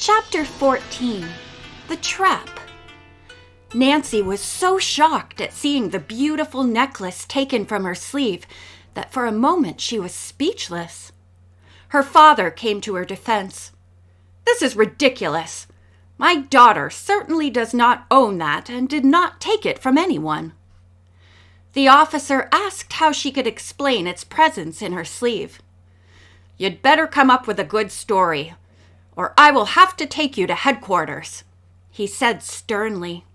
Chapter 14. The Trap. Nancy was so shocked at seeing the beautiful necklace taken from her sleeve that for a moment she was speechless. Her father came to her defense. "This is ridiculous. My daughter certainly does not own that and did not take it from anyone." The officer asked how she could explain its presence in her sleeve. "You'd better come up with a good story, or I will have to take you to headquarters," he said sternly.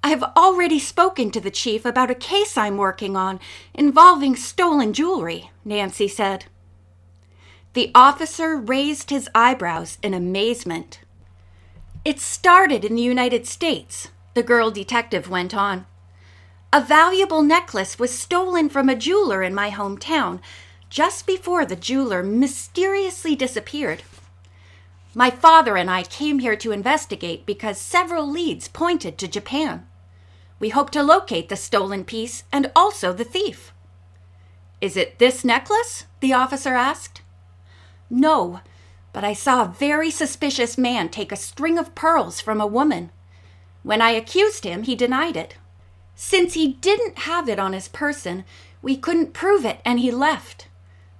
"I have already spoken to the chief about a case I'm working on involving stolen jewelry," Nancy said. The officer raised his eyebrows in amazement. "It started in the United States," the girl detective went on. "A valuable necklace was stolen from a jeweler in my hometown just before the jeweler mysteriously disappeared. My father and I came here to investigate because several leads pointed to Japan. We hope to locate the stolen piece and also the thief." "Is it this necklace?" the officer asked. "No, but I saw a very suspicious man take a string of pearls from a woman. When I accused him, he denied it. Since he didn't have it on his person, we couldn't prove it and he left.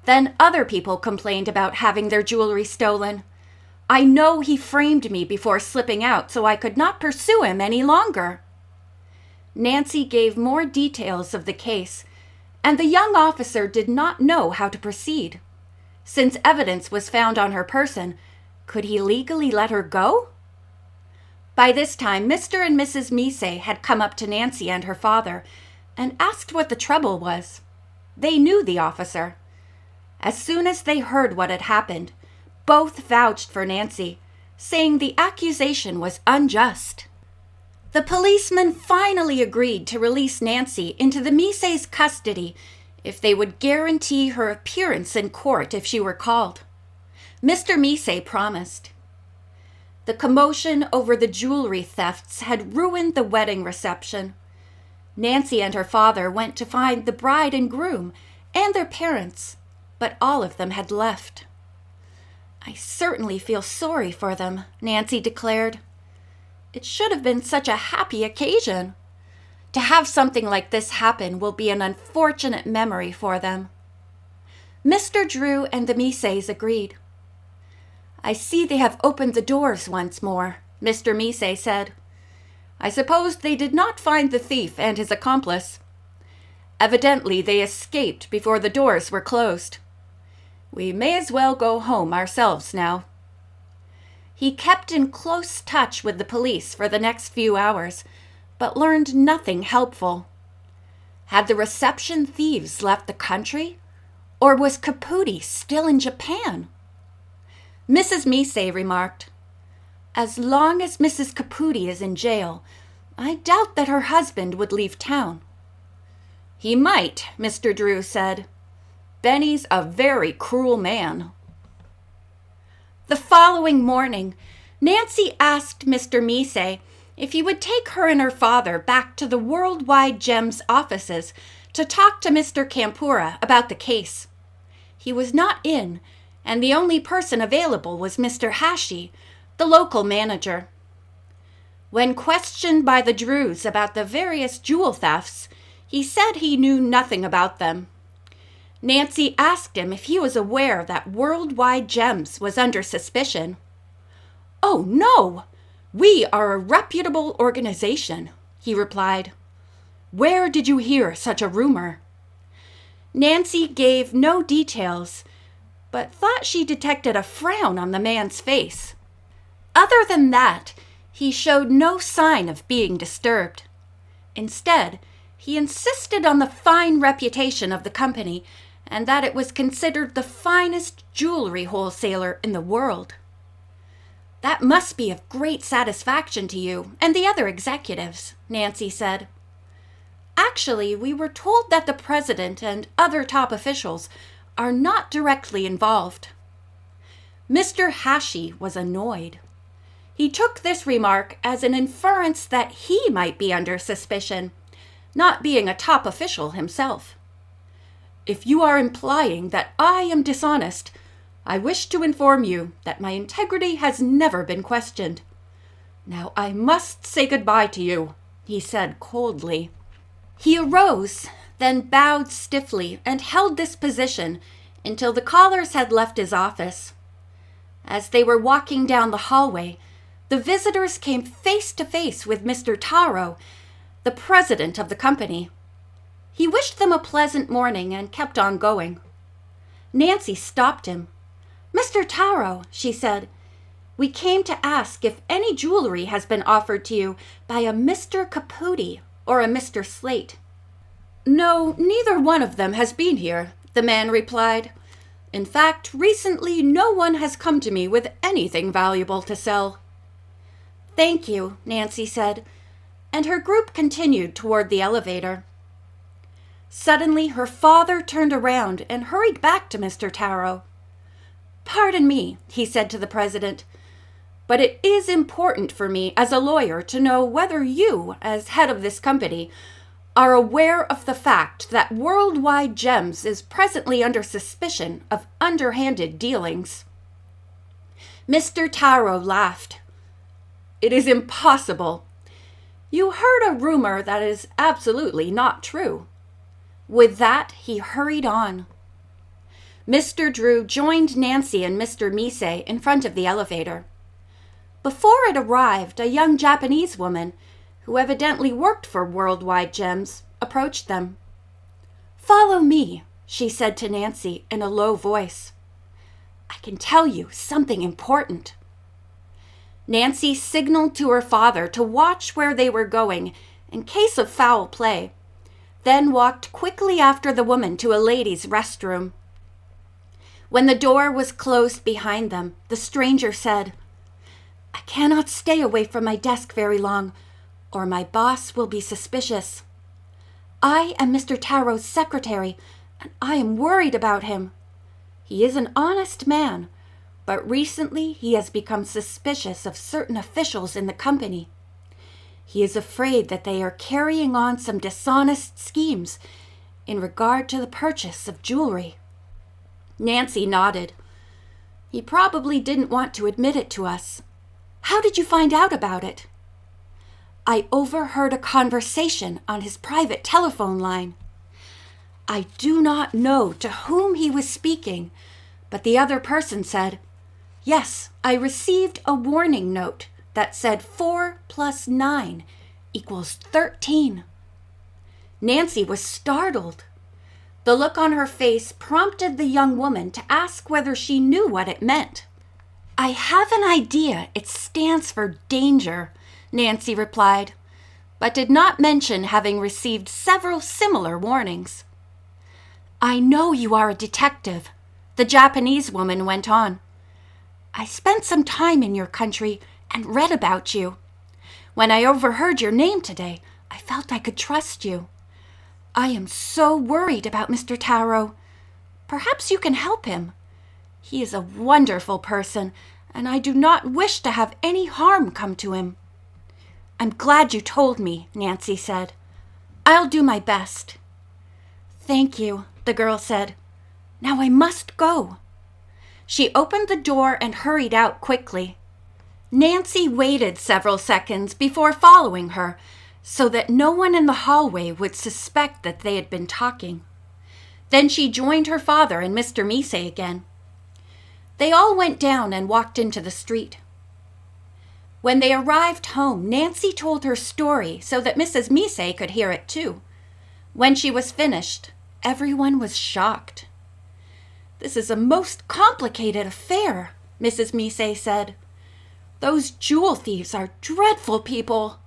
Then other people complained about having their jewelry stolen. I know he framed me before slipping out, so I could not pursue him any longer." Nancy gave more details of the case, and the young officer did not know how to proceed. Since evidence was found on her person, could he legally let her go? By this time, Mr. and Mrs. Mise had come up to Nancy and her father and asked what the trouble was. They knew the officer. As soon as they heard what had happened, both vouched for Nancy, saying the accusation was unjust. The policeman finally agreed to release Nancy into the Mise's custody if they would guarantee her appearance in court if she were called. Mr. Mise promised. The commotion over the jewelry thefts had ruined the wedding reception. Nancy and her father went to find the bride and groom and their parents, but all of them had left. "I certainly feel sorry for them," Nancy declared. "It should have been such a happy occasion. To have something like this happen will be an unfortunate memory for them." Mr. Drew and the Mises agreed. "I see they have opened the doors once more," Mr. Mise said. "I suppose they did not find the thief and his accomplice. Evidently they escaped before the doors were closed. We may as well go home ourselves now." He kept in close touch with the police for the next few hours, but learned nothing helpful. Had the reception thieves left the country? Or was Caputi still in Japan? Mrs. Mise remarked, "As long as Mrs. Caputi is in jail, I doubt that her husband would leave town." "He might," Mr. Drew said. "Benny's a very cruel man." The following morning, Nancy asked Mr. Mise if he would take her and her father back to the Worldwide Gems offices to talk to Mr. Campura about the case. He was not in, and the only person available was Mr. Hashi, the local manager. When questioned by the Drews about the various jewel thefts, he said he knew nothing about them. Nancy asked him if he was aware that Worldwide Gems was under suspicion. "Oh, no! We are a reputable organization," he replied. "Where did you hear such a rumor?" Nancy gave no details, but thought she detected a frown on the man's face. Other than that, he showed no sign of being disturbed. Instead, he insisted on the fine reputation of the company and that it was considered the finest jewelry wholesaler in the world. "That must be of great satisfaction to you and the other executives," Nancy said. "Actually, we were told that the president and other top officials are not directly involved." Mr. Hashi was annoyed. He took this remark as an inference that he might be under suspicion, not being a top official himself. "If you are implying that I am dishonest, I wish to inform you that my integrity has never been questioned. Now I must say goodbye to you," he said coldly. He arose, then bowed stiffly and held this position until the callers had left his office. As they were walking down the hallway, the visitors came face to face with Mr. Taro, the president of the company. He wished them a pleasant morning and kept on going. Nancy stopped him. "Mr. Taro," she said, "we came to ask if any jewelry has been offered to you by a Mr. Caputi or a Mr. Slate." "No, neither one of them has been here," the man replied. "In fact, recently no one has come to me with anything valuable to sell." "Thank you," Nancy said, and her group continued toward the elevator. Suddenly, her father turned around and hurried back to Mr. Taro. "Pardon me," he said to the president, "but it is important for me as a lawyer to know whether you, as head of this company, are aware of the fact that Worldwide Gems is presently under suspicion of underhanded dealings." Mr. Taro laughed. "It is impossible. You heard a rumor that is absolutely not true." With that, he hurried on. Mr. Drew joined Nancy and Mr. Mise in front of the elevator. Before it arrived, a young Japanese woman, who evidently worked for Worldwide Gems, approached them. "Follow me," she said to Nancy in a low voice. "I can tell you something important." Nancy signaled to her father to watch where they were going in case of foul play, then walked quickly after the woman to a ladies' restroom. When the door was closed behind them, the stranger said, "I cannot stay away from my desk very long, or my boss will be suspicious. I am Mr. Taro's secretary, and I am worried about him. He is an honest man, but recently he has become suspicious of certain officials in the company. He is afraid that they are carrying on some dishonest schemes in regard to the purchase of jewelry." Nancy nodded. "He probably didn't want to admit it to us. How did you find out about it?" "I overheard a conversation on his private telephone line. I do not know to whom he was speaking, but the other person said, 'Yes, I received a warning note that said 4 + 9 = 13. Nancy was startled. The look on her face prompted the young woman to ask whether she knew what it meant. "I have an idea it stands for danger," Nancy replied, but did not mention having received several similar warnings. "I know you are a detective," the Japanese woman went on. "I spent some time in your country and read about you. When I overheard your name today, I felt I could trust you. I am so worried about Mr. Taro. Perhaps you can help him. He is a wonderful person, and I do not wish to have any harm come to him." "I'm glad you told me," Nancy said. "I'll do my best." "Thank you," the girl said. "Now I must go." She opened the door and hurried out quickly. Nancy waited several seconds before following her, so that no one in the hallway would suspect that they had been talking. Then she joined her father and Mr. Mise again. They all went down and walked into the street. When they arrived home, Nancy told her story so that Mrs. Mise could hear it too. When she was finished, everyone was shocked. "This is a most complicated affair," Mrs. Mise said. "Those jewel thieves are dreadful people.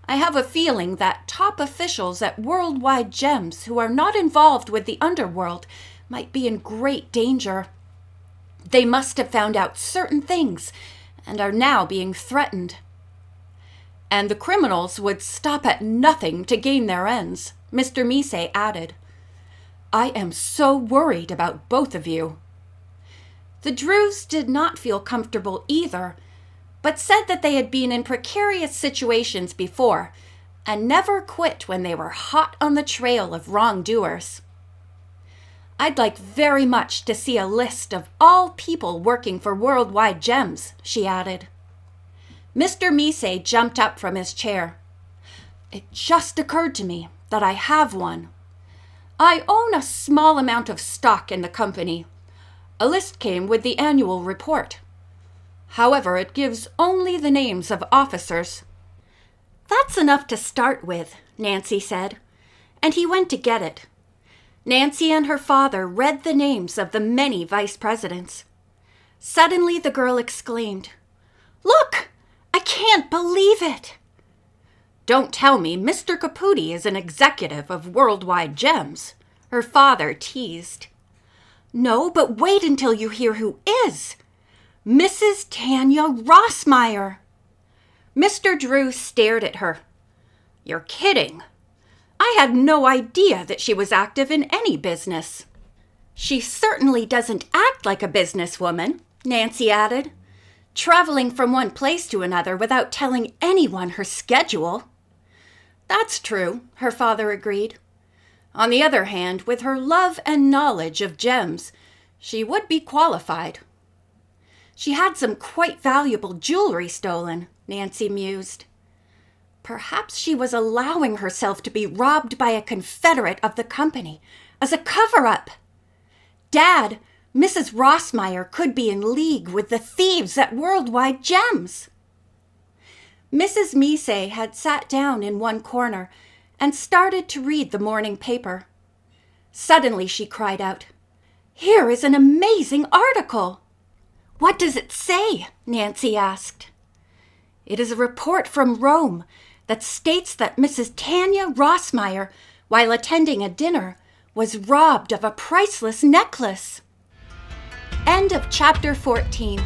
I have a feeling that top officials at Worldwide Gems who are not involved with the underworld might be in great danger. They must have found out certain things and are now being threatened." "And the criminals would stop at nothing to gain their ends," Mr. Mise added. "I am so worried about both of you." The Drews did not feel comfortable either, but said that they had been in precarious situations before and never quit when they were hot on the trail of wrongdoers. I'd like very much to see a list of all people working for Worldwide Gems, she added. Mr. Misei jumped up from his chair. It just occurred to me that I have one. I own a small amount of stock in the company. A list came with the annual report. However, it gives only the names of officers. That's enough to start with, Nancy said, and he went to get it. Nancy and her father read the names of the many vice presidents. Suddenly the girl exclaimed, Look! I can't believe it! Don't tell me Mr. Caputi is an executive of Worldwide Gems, her father teased. No, but wait until you hear who is. Mrs. Tanya Rossmeyer. Mr. Drew stared at her. You're kidding. I had no idea that she was active in any business. She certainly doesn't act like a businesswoman, Nancy added, traveling from one place to another without telling anyone her schedule. That's true, her father agreed. On the other hand, with her love and knowledge of gems, she would be qualified. She had some quite valuable jewelry stolen, Nancy mused. Perhaps she was allowing herself to be robbed by a confederate of the company as a cover-up. Dad, Mrs. Rossmeyer could be in league with the thieves at Worldwide Gems. Mrs. Misei had sat down in one corner and started to read the morning paper. Suddenly she cried out, Here is an amazing article! What does it say? Nancy asked. It is a report from Rome that states that Mrs. Tanya Rossmeyer, while attending a dinner, was robbed of a priceless necklace. End of chapter 14.